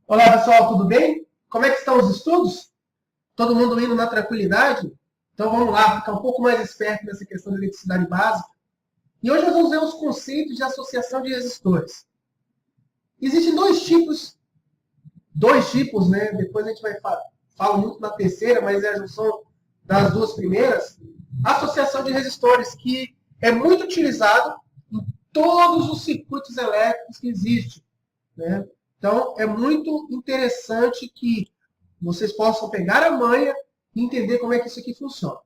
Olá pessoal, tudo bem? Como é que estão os estudos? Todo mundo indo na tranquilidade? Então vamos lá, ficar um pouco mais esperto nessa questão de eletricidade básica. E hoje nós vamos ver os conceitos de associação de resistores. Existem dois tipos, né? Depois a gente vai falar muito na terceira, mas é a junção das duas primeiras. Associação de resistores, que é muito utilizado em todos os circuitos elétricos que existem, né? Então, é muito interessante que vocês possam pegar a manha e entender como é que isso aqui funciona.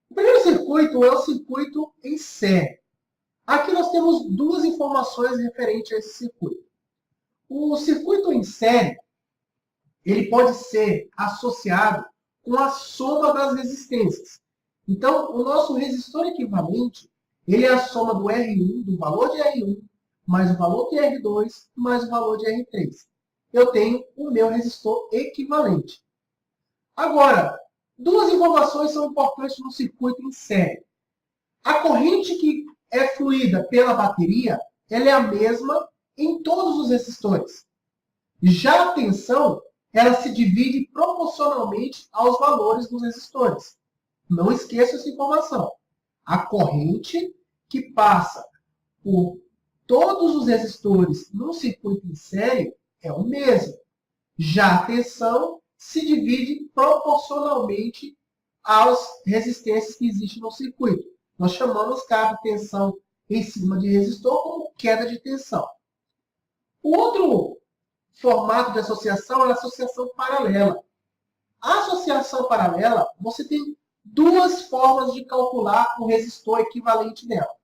O primeiro circuito é o circuito em série. Aqui nós temos duas informações referentes a esse circuito. O circuito em série, ele pode ser associado com a soma das resistências. Então, o nosso resistor equivalente, ele é a soma do R1, do valor de R1, mais o valor de R2, mais o valor de R3. Eu tenho o meu resistor equivalente. Agora, duas informações são importantes no circuito em série. A corrente que é fluída pela bateria, ela é a mesma em todos os resistores. Já a tensão, ela se divide proporcionalmente aos valores dos resistores. Não esqueça essa informação. A corrente que passa por todos os resistores no circuito em série é o mesmo. Já a tensão se divide proporcionalmente às resistências que existem no circuito. Nós chamamos cada tensão em cima de resistor como queda de tensão. O outro formato de associação é a associação paralela. A associação paralela, você tem duas formas de calcular o resistor equivalente dela.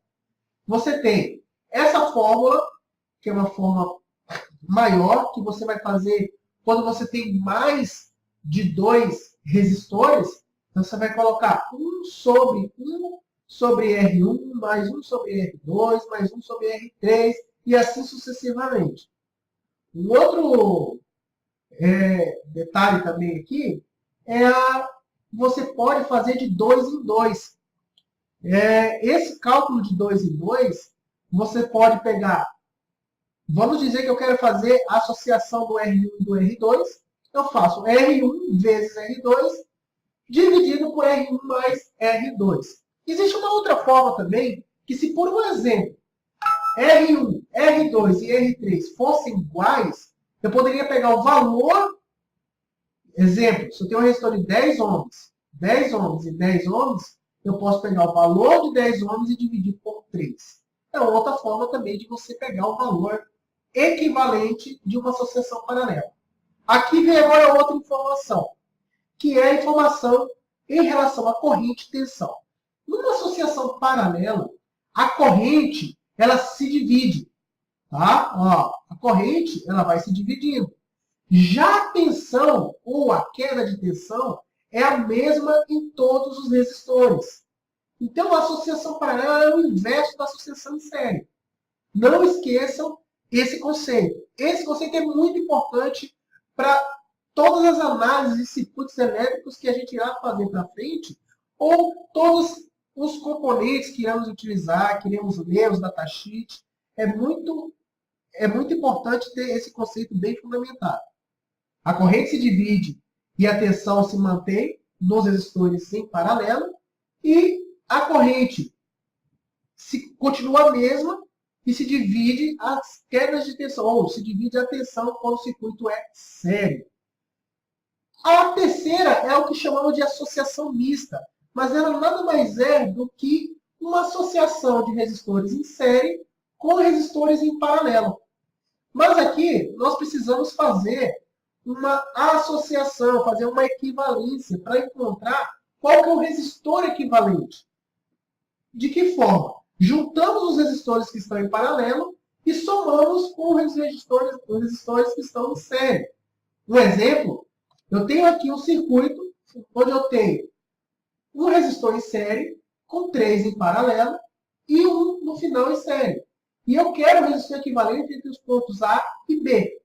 Você tem essa fórmula, que é uma forma maior, que você vai fazer quando você tem mais de dois resistores. Então, você vai colocar 1 sobre R1, mais 1 sobre R2, mais 1 sobre R3, e assim sucessivamente. Um outro detalhe também aqui você pode fazer de 2 em 2. Esse cálculo de 2 em 2, você pode pegar. Vamos dizer que eu quero fazer a associação do R1 e do R2. Eu faço R1 vezes R2 dividido por R1 mais R2. Existe uma outra forma também, que se por um exemplo R1, R2 e R3 fossem iguais, eu poderia pegar o valor. Exemplo, se eu tenho um resistor de 10 ohms e 10 ohms, eu posso pegar o valor de 10 ohms e dividir por 3. É outra forma também de você pegar o valor equivalente de uma associação paralela. Aqui vem agora outra informação, que é a informação em relação à corrente e tensão. Numa associação paralela, a corrente ela se divide. Tá? A corrente ela vai se dividindo. Já a tensão ou a queda de tensão é a mesma em todos os resistores. Então, a associação paralela é o inverso da associação em série. Não esqueçam esse conceito. Esse conceito é muito importante para todas as análises de circuitos elétricos que a gente irá fazer para frente, ou todos os componentes que iremos utilizar, que iremos ler, os datasheets. É muito importante ter esse conceito bem fundamentado. A corrente se divide e a tensão se mantém nos resistores em paralelo, e a corrente continua a mesma e se divide as quedas de tensão, ou se divide a tensão quando o circuito é sério. A terceira é o que chamamos de associação mista, mas ela nada mais é do que uma associação de resistores em série com resistores em paralelo. Mas aqui nós precisamos fazer uma associação, fazer uma equivalência para encontrar qual que é o resistor equivalente. De que forma? Juntamos os resistores que estão em paralelo e somamos com os resistores que estão em série. Um exemplo, eu tenho aqui um circuito onde eu tenho um resistor em série com 3 em paralelo e um no final em série. E eu quero o resistor equivalente entre os pontos A e B.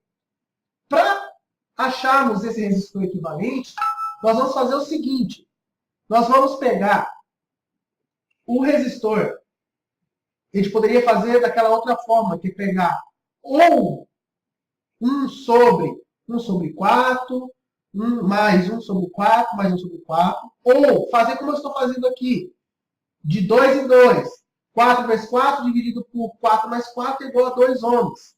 Para acharmos esse resistor equivalente, nós vamos fazer o seguinte. Nós vamos pegar o resistor. A gente poderia fazer daquela outra forma, que é pegar ou 1 sobre 4, mais 1 sobre 4, mais 1 sobre 4. Ou fazer como eu estou fazendo aqui, de 2 em 2. 4 vezes 4 dividido por 4 mais 4 é igual a 2 ohms.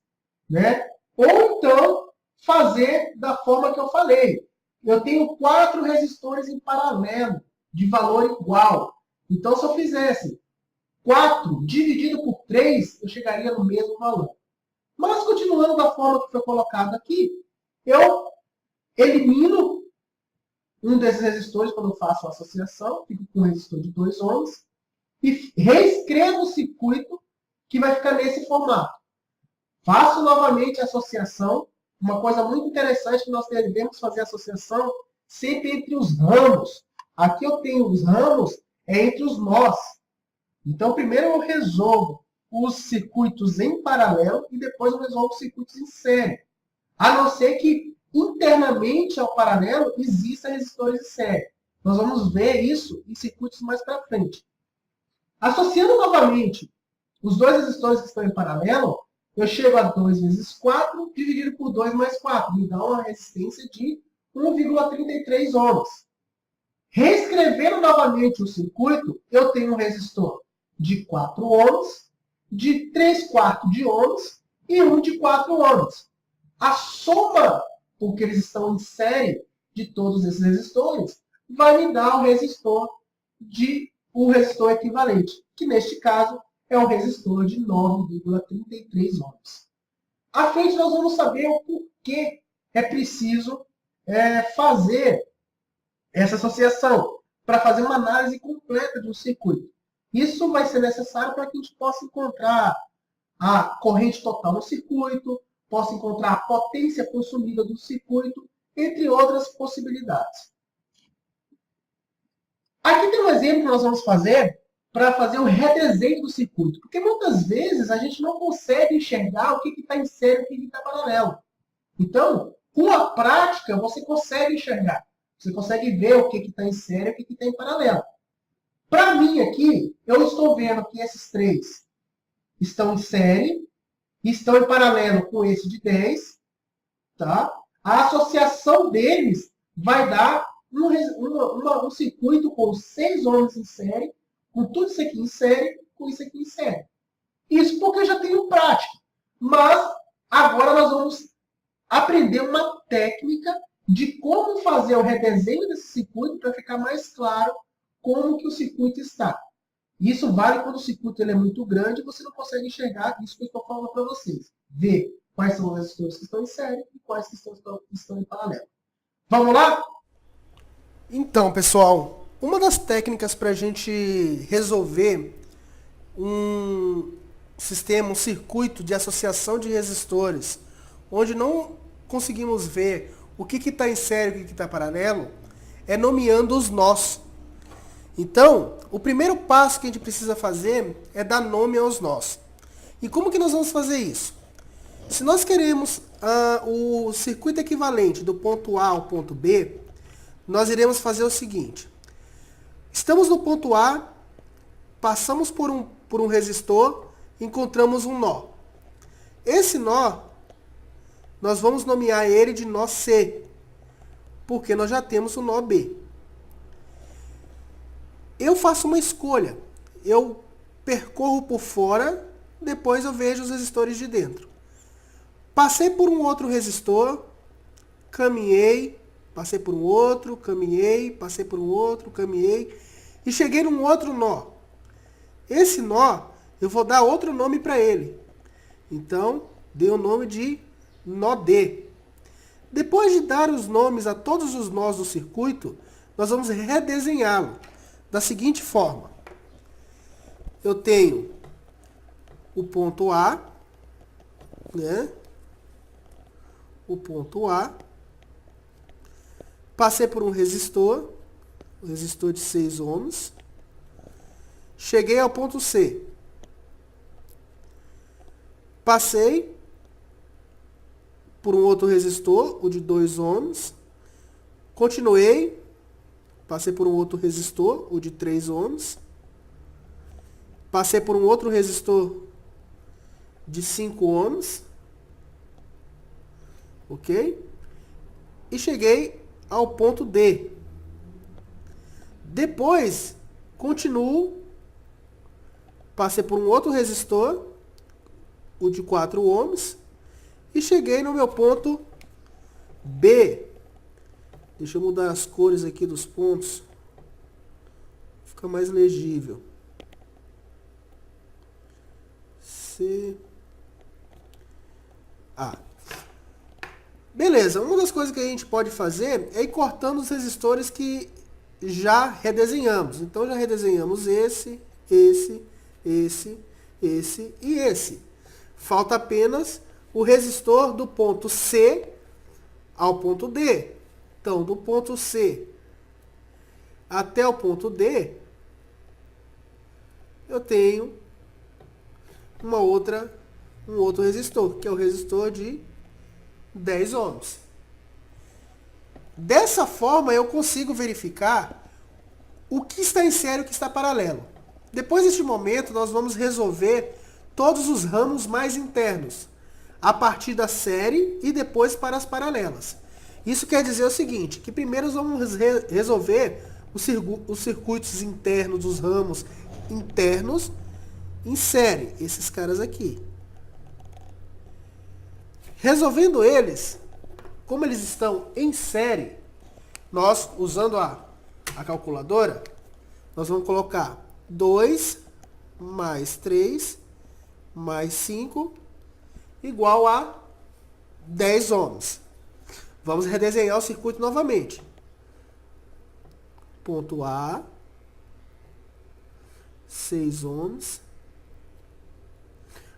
Né? Ou então, fazer da forma que eu falei. Eu tenho 4 resistores em paralelo, de valor igual. Então, se eu fizesse 4 dividido por 3, eu chegaria no mesmo valor. Mas, continuando da forma que foi colocado aqui, eu elimino um desses resistores quando eu faço a associação, fico com um resistor de 2 ohms, e reescrevo o circuito que vai ficar nesse formato. Faço novamente a associação. Uma coisa muito interessante que nós devemos fazer a associação sempre entre os ramos. Aqui eu tenho os ramos entre os nós. Então, primeiro eu resolvo os circuitos em paralelo e depois eu resolvo os circuitos em série. A não ser que internamente ao paralelo existam resistores em série. Nós vamos ver isso em circuitos mais para frente. Associando novamente os dois resistores que estão em paralelo, eu chego a 2 vezes 4 dividido por 2 mais 4. Me dá uma resistência de 1,33 ohms. Reescrevendo novamente o circuito, eu tenho um resistor de 4 ohms, de 3 quartos de ohms e um de 4 ohms. A soma, porque eles estão em série, de todos esses resistores, vai me dar o resistor equivalente, que neste caso é um resistor de 9,33 ohms. À frente nós vamos saber o porquê é preciso fazer essa associação, para fazer uma análise completa de um circuito. Isso vai ser necessário para que a gente possa encontrar a corrente total no circuito, possa encontrar a potência consumida do circuito, entre outras possibilidades. Aqui tem um exemplo que nós vamos fazer para fazer o redesenho do circuito. Porque muitas vezes a gente não consegue enxergar o que está em série e o que está paralelo. Então, com a prática, você consegue enxergar. Você consegue ver o que está em série e o que está em paralelo. Para mim aqui, eu estou vendo que esses três estão em série, estão em paralelo com esse de 10. Tá? A associação deles vai dar um circuito com 6 ohms em série, com tudo isso aqui em série, com isso aqui em série. Isso porque eu já tenho prática. Mas agora nós vamos aprender uma técnica de como fazer o redesenho desse circuito para ficar mais claro como que o circuito está. Isso vale quando o circuito ele é muito grande e você não consegue enxergar isso que eu estou falando para vocês. Ver quais são os resistores que estão em série e quais que estão em paralelo. Vamos lá? Então, pessoal, uma das técnicas para a gente resolver um sistema, um circuito de associação de resistores, onde não conseguimos ver o que está em série e o que está paralelo, é nomeando os nós. Então, o primeiro passo que a gente precisa fazer é dar nome aos nós. E como que nós vamos fazer isso? Se nós queremos o circuito equivalente do ponto A ao ponto B, nós iremos fazer o seguinte. Estamos no ponto A, passamos por um resistor, encontramos um nó. Esse nó, nós vamos nomear ele de nó C, porque nós já temos o nó B. Eu faço uma escolha. Eu percorro por fora, depois eu vejo os resistores de dentro. Passei por um outro resistor, caminhei, passei por um outro, caminhei, passei por um outro, caminhei, e cheguei num outro nó. Esse nó, eu vou dar outro nome para ele. Então, dei o nome de nó D. Depois de dar os nomes a todos os nós do circuito, nós vamos redesenhá-lo da seguinte forma. Eu tenho o ponto A, né? O ponto A. Passei por um resistor de 6 ohms. Cheguei ao ponto C. Passei por um outro resistor, o de 2 ohms. Continuei. Passei por um outro resistor, o de 3 ohms. Passei por um outro resistor de 5 ohms. ok? E cheguei ao ponto D. Depois, continuo, passei por um outro resistor, o de 4 ohms, e cheguei no meu ponto B. Deixa eu mudar as cores aqui dos pontos. Fica mais legível. C. A. Beleza, uma das coisas que a gente pode fazer é ir cortando os resistores que já redesenhamos. Então já redesenhamos esse e esse. Falta apenas o resistor do ponto C ao ponto D. Então, do ponto C até o ponto D, eu tenho um outro resistor, que é o resistor de 10 ohms. Dessa forma, eu consigo verificar o que está em série e o que está paralelo. Depois deste momento, nós vamos resolver todos os ramos mais internos, a partir da série e depois para as paralelas. Isso quer dizer o seguinte, que primeiro nós vamos resolver os circuitos internos dos ramos internos em série, esses caras aqui. Resolvendo eles, como eles estão em série, nós, usando a calculadora, nós vamos colocar 2 mais 3 mais 5 igual a 10 ohms. Vamos redesenhar o circuito novamente. Ponto A, 6 ohms.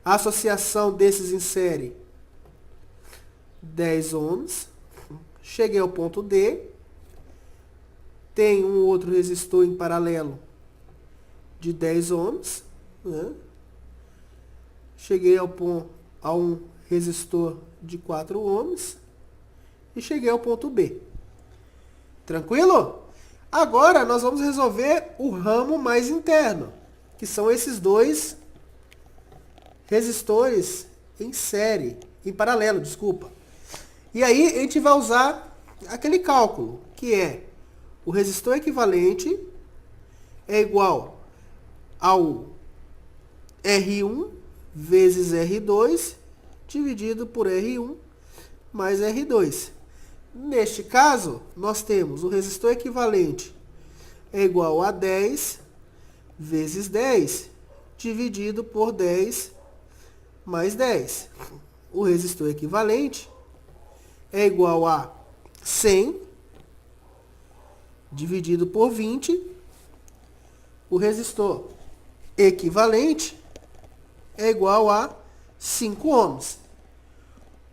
A associação desses em série, 10 ohms. Cheguei ao ponto D. Tem um outro resistor em paralelo de 10 ohms. Né? Cheguei a um resistor de 4 ohms. E cheguei ao ponto B. Tranquilo? Agora nós vamos resolver o ramo mais interno, que são esses dois resistores em série, em paralelo, desculpa. E aí a gente vai usar aquele cálculo, que é o resistor equivalente é igual ao R1 vezes R2 dividido por R1 mais R2. Neste caso, nós temos o resistor equivalente é igual a 10 vezes 10 dividido por 10 mais 10. O resistor equivalente é igual a 100 dividido por 20. O resistor equivalente é igual a 5 ohms.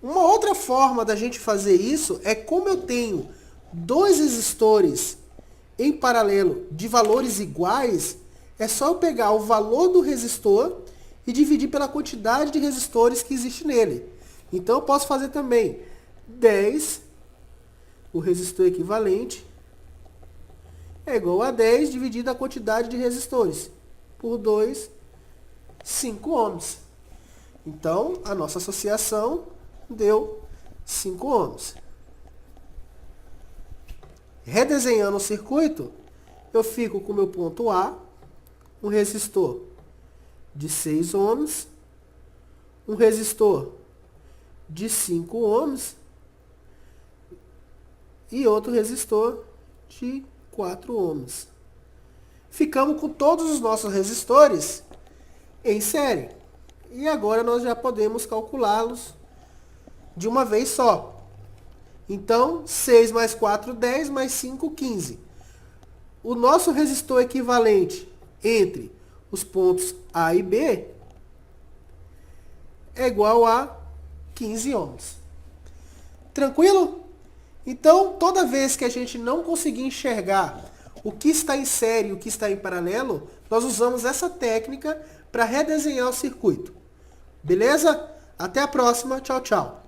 Uma outra forma da gente fazer isso é como eu tenho dois resistores em paralelo de valores iguais, é só eu pegar o valor do resistor e dividir pela quantidade de resistores que existe nele. Então eu posso fazer também 10, o resistor equivalente, é igual a 10 dividido a quantidade de resistores por 2, 5 ohms. Então, a nossa associação deu 5 ohms. Redesenhando o circuito, eu fico com o meu ponto A, um resistor de 6 ohms, um resistor de 5 ohms e outro resistor de 4 ohms. Ficamos com todos os nossos resistores em série. E agora nós já podemos calculá-los de uma vez só. Então, 6 mais 4, 10, mais 5, 15. O nosso resistor equivalente entre os pontos A e B é igual a 15 ohms. Tranquilo? Então, toda vez que a gente não conseguir enxergar o que está em série e o que está em paralelo, nós usamos essa técnica para redesenhar o circuito. Beleza? Até a próxima. Tchau, tchau.